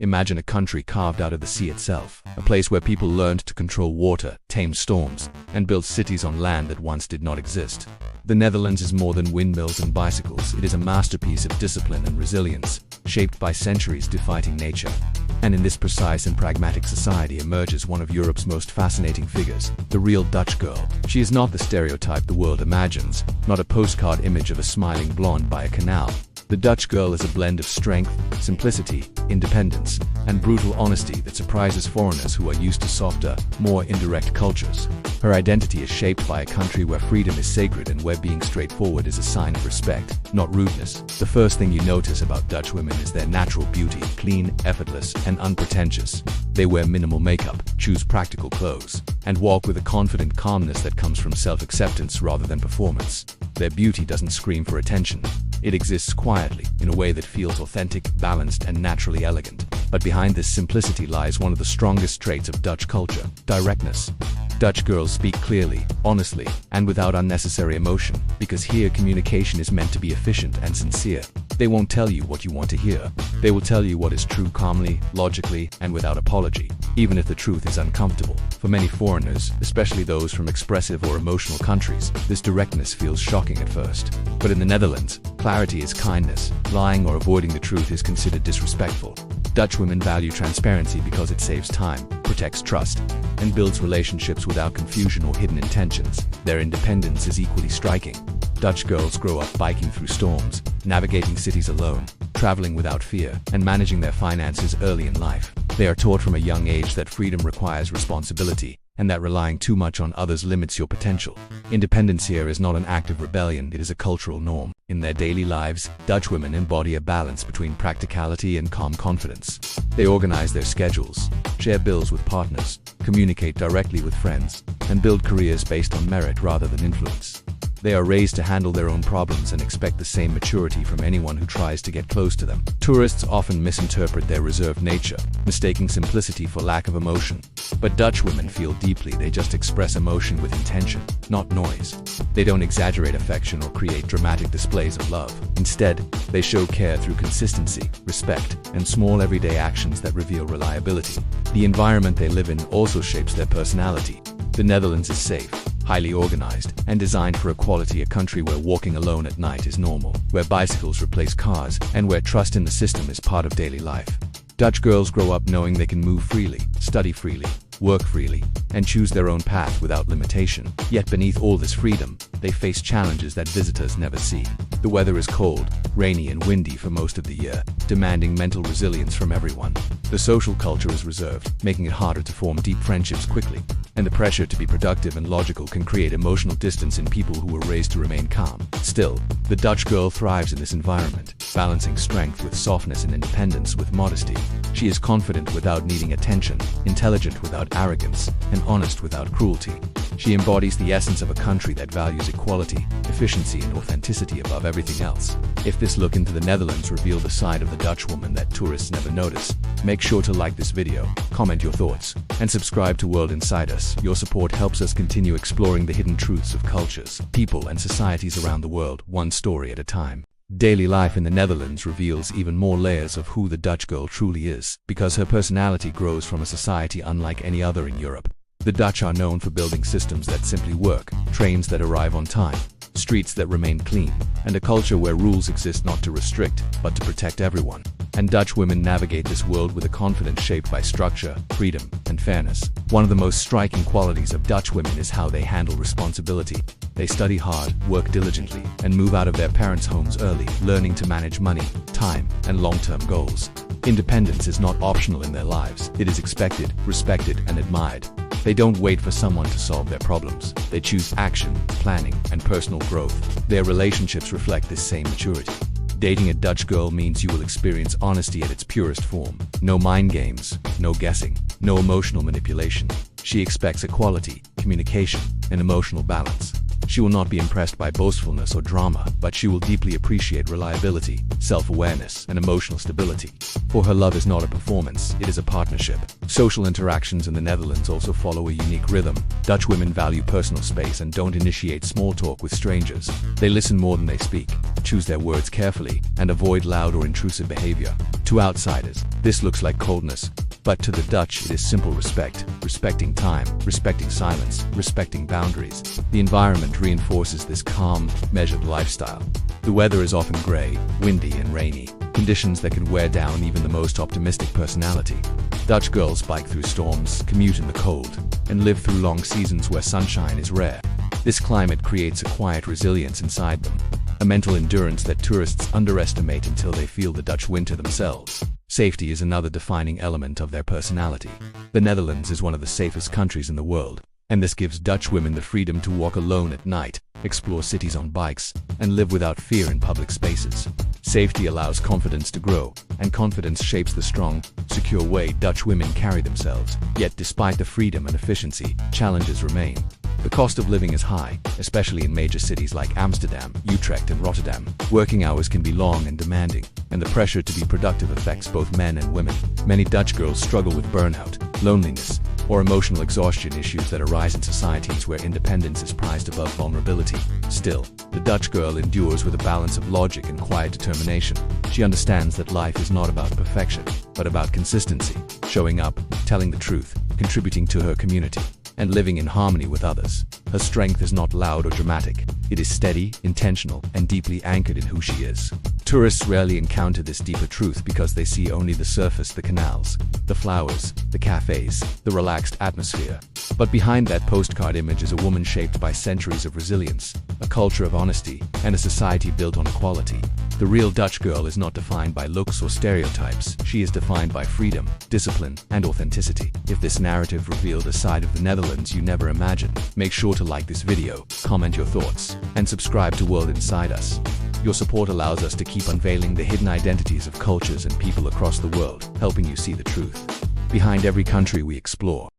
Imagine a country carved out of the sea itself, a place where people learned to control water, tame storms, and build cities on land that once did not exist. The Netherlands is more than windmills and bicycles. It is a masterpiece of discipline and resilience, shaped by centuries defying nature. And in this precise and pragmatic society emerges one of Europe's most fascinating figures, the real Dutch girl. She is not the stereotype the world imagines, not a postcard image of a smiling blonde by a canal. The Dutch girl is a blend of strength, simplicity, independence, and brutal honesty that surprises foreigners who are used to softer, more indirect cultures. Her identity is shaped by a country where freedom is sacred and where being straightforward is a sign of respect, not rudeness. The first thing you notice about Dutch women is their natural beauty, clean, effortless, and unpretentious. They wear minimal makeup, choose practical clothes, and walk with a confident calmness that comes from self-acceptance rather than performance. Their beauty doesn't scream for attention. It exists quietly, in a way that feels authentic, balanced, and naturally elegant. But behind this simplicity lies one of the strongest traits of Dutch culture: directness. Dutch girls speak clearly, honestly, and without unnecessary emotion, because here communication is meant to be efficient and sincere. They won't tell you what you want to hear. They will tell you what is true calmly, logically, and without apology, even if the truth is uncomfortable. For many foreigners, especially those from expressive or emotional countries, this directness feels shocking at first. But in the Netherlands, clarity is kindness. Lying or avoiding the truth is considered disrespectful. Dutch women value transparency because it saves time, protects trust, and builds relationships without confusion or hidden intentions. Their independence is equally striking. Dutch girls grow up biking through storms, navigating cities alone, traveling without fear, and managing their finances early in life. They are taught from a young age that freedom requires responsibility, and that relying too much on others limits your potential. Independence here is not an act of rebellion, it is a cultural norm. In their daily lives, Dutch women embody a balance between practicality and calm confidence. They organize their schedules, share bills with partners, communicate directly with friends, and build careers based on merit rather than influence. They are raised to handle their own problems and expect the same maturity from anyone who tries to get close to them. Tourists often misinterpret their reserved nature, mistaking simplicity for lack of emotion. But Dutch women feel deeply, they just express emotion with intention, not noise. They don't exaggerate affection or create dramatic displays of love. Instead, they show care through consistency, respect, and small everyday actions that reveal reliability. The environment they live in also shapes their personality. The Netherlands is safe, highly organized, and designed for equality, a country where walking alone at night is normal, where bicycles replace cars, and where trust in the system is part of daily life. Dutch girls grow up knowing they can move freely, study freely, work freely, and choose their own path without limitation. Yet beneath all this freedom, they face challenges that visitors never see. The weather is cold, rainy, and windy for most of the year, demanding mental resilience from everyone. The social culture is reserved, making it harder to form deep friendships quickly. And the pressure to be productive and logical can create emotional distance in people who were raised to remain calm. Still, the Dutch girl thrives in this environment, balancing strength with softness and independence with modesty. She is confident without needing attention, intelligent without arrogance, and honest without cruelty. She embodies the essence of a country that values equality, efficiency, and authenticity above everything else. If this look into the Netherlands revealed a side of the Dutch woman that tourists never notice, make sure to like this video, comment your thoughts, and subscribe to World Inside Us. Your support helps us continue exploring the hidden truths of cultures, people, and societies around the world, one story at a time. Daily life in the Netherlands reveals even more layers of who the Dutch girl truly is, because her personality grows from a society unlike any other in Europe. The Dutch are known for building systems that simply work, trains that arrive on time, streets that remain clean, and a culture where rules exist not to restrict, but to protect everyone. And Dutch women navigate this world with a confidence shaped by structure, freedom, and fairness. One of the most striking qualities of Dutch women is how they handle responsibility. They study hard, work diligently, and move out of their parents' homes early, learning to manage money, time, and long-term goals. Independence is not optional in their lives. It is expected, respected, and admired. They don't wait for someone to solve their problems. They choose action, planning, and personal growth. Their relationships reflect this same maturity. Dating a Dutch girl means you will experience honesty at its purest form. No mind games, no guessing, no emotional manipulation. She expects equality, communication, and emotional balance. She will not be impressed by boastfulness or drama, but she will deeply appreciate reliability, self-awareness, and emotional stability. For her, love is not a performance, it is a partnership. Social interactions in the Netherlands also follow a unique rhythm. Dutch women value personal space and don't initiate small talk with strangers. They listen more than they speak, choose their words carefully, and avoid loud or intrusive behavior. To outsiders, this looks like coldness, but to the Dutch it is simple respect, respecting time, respecting silence, respecting boundaries. The environment reinforces this calm, measured lifestyle. The weather is often gray, windy, and rainy, conditions that can wear down even the most optimistic personality. Dutch girls bike through storms, commute in the cold, and live through long seasons where sunshine is rare. This climate creates a quiet resilience inside them, a mental endurance that tourists underestimate until they feel the Dutch winter themselves. Safety is another defining element of their personality. The Netherlands is one of the safest countries in the world, and this gives Dutch women the freedom to walk alone at night, explore cities on bikes, and live without fear in public spaces. Safety allows confidence to grow, and confidence shapes the strong, secure way Dutch women carry themselves. Yet despite the freedom and efficiency, challenges remain. The cost of living is high, especially in major cities like Amsterdam, Utrecht, and Rotterdam. Working hours can be long and demanding, and the pressure to be productive affects both men and women. Many Dutch girls struggle with burnout, loneliness, or emotional exhaustion, issues that arise in societies where independence is prized above vulnerability. Still, the Dutch girl endures with a balance of logic and quiet determination. She understands that life is not about perfection, but about consistency, showing up, telling the truth, contributing to her community, and living in harmony with others. Her strength is not loud or dramatic. It is steady, intentional, and deeply anchored in who she is. Tourists rarely encounter this deeper truth because they see only the surface, the canals, the flowers, the cafes, the relaxed atmosphere. But behind that postcard image is a woman shaped by centuries of resilience, a culture of honesty, and a society built on equality. The real Dutch girl is not defined by looks or stereotypes. She is defined by freedom, discipline, and authenticity. If this narrative revealed a side of the Netherlands you never imagined, make sure to like this video, comment your thoughts, and subscribe to World Inside Us. Your support allows us to keep unveiling the hidden identities of cultures and people across the world, helping you see the truth behind every country we explore.